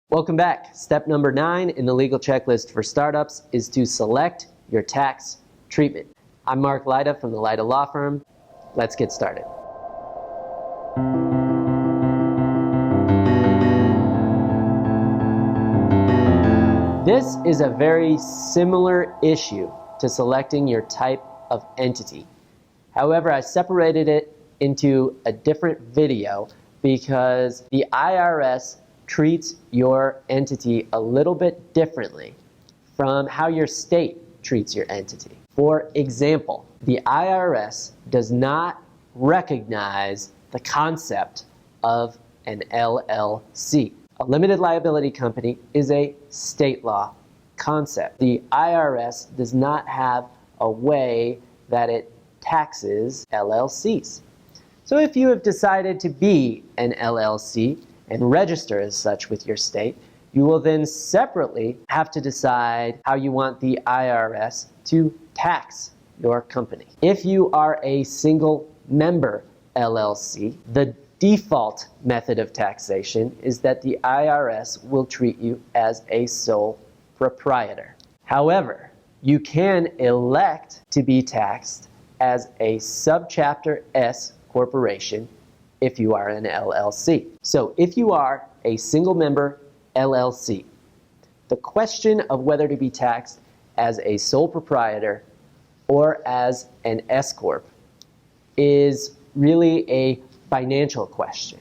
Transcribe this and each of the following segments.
Welcome back. Step number 9 in the legal checklist for startups is to select your tax treatment. I'm Mark Lyda from the Lyda Law Firm. Let's get started. This is a very similar issue to selecting your type of entity. However, I separated it into a different video because the IRS treats your entity a little bit differently from how your state treats your entity. For example, the IRS does not recognize the concept of an LLC. A limited liability company is a state law concept. The IRS does not have a way that it taxes LLCs. So if you have decided to be an LLC and register as such with your state, you will then separately have to decide how you want the IRS to tax your company. If you are a single member LLC, the default method of taxation is that the IRS will treat you as a sole proprietor. However, you can elect to be taxed as a subchapter S corporation if you are an LLC. So if you are a single member LLC, the question of whether to be taxed as a sole proprietor or as an S corp is really a financial question.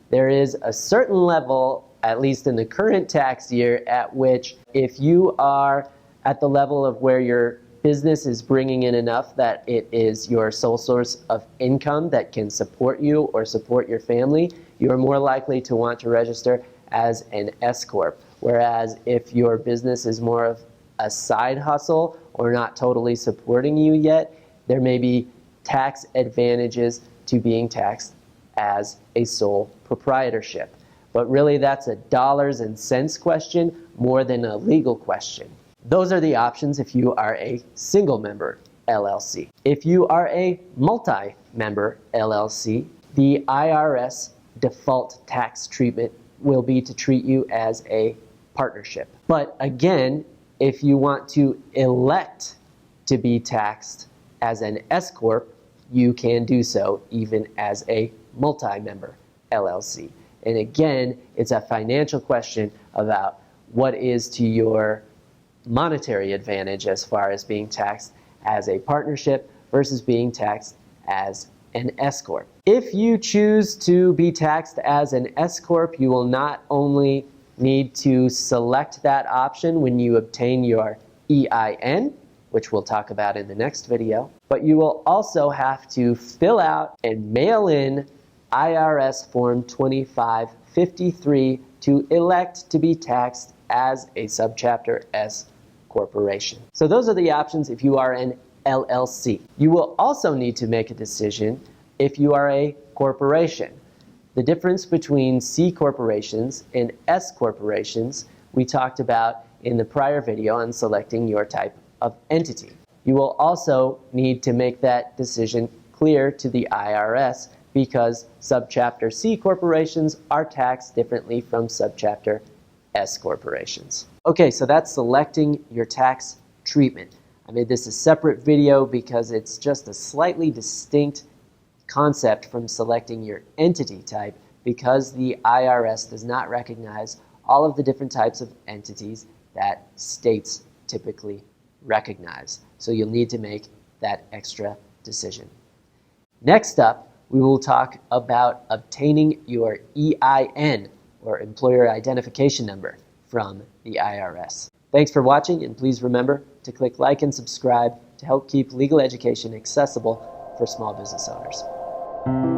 There is a certain level, at least in the current tax year, at which if you are at the level of where your business is bringing in enough that it is your sole source of income that can support you or support your family, you are more likely to want to register as an S corp. Whereas if your business is more of a side hustle or not totally supporting you yet, there may be tax advantages to being taxed as a sole proprietorship. But really that's a dollars and cents question more than a legal question. Those are the options if you are a single member LLC. If you are a multi-member LLC, the IRS default tax treatment will be to treat you as a partnership. But again, if you want to elect to be taxed as an S corp, you can do so even as a multi-member LLC. And again, it's a financial question about what is to your monetary advantage as far as being taxed as a partnership versus being taxed as an S corp. If you choose to be taxed as an S corp, you will not only need to select that option when you obtain your EIN, which we'll talk about in the next video, but you will also have to fill out and mail in IRS Form 2553 to elect to be taxed as a subchapter S corporation. So those are the options if you are an LLC. You will also need to make a decision if you are a corporation. The difference between C corporations and S corporations we talked about in the prior video on selecting your type of entity. You will also need to make that decision clear to the IRS because subchapter C corporations are taxed differently from subchapter S corporations. Okay, so that's selecting your tax treatment. I made this a separate video because it's just a slightly distinct concept from selecting your entity type because the IRS does not recognize all of the different types of entities that states typically recognize. So you'll need to make that extra decision. Next up, we will talk about obtaining your EIN, or Employer Identification Number, from the IRS. Thanks for watching, and please remember to click like and subscribe to help keep legal education accessible for small business owners.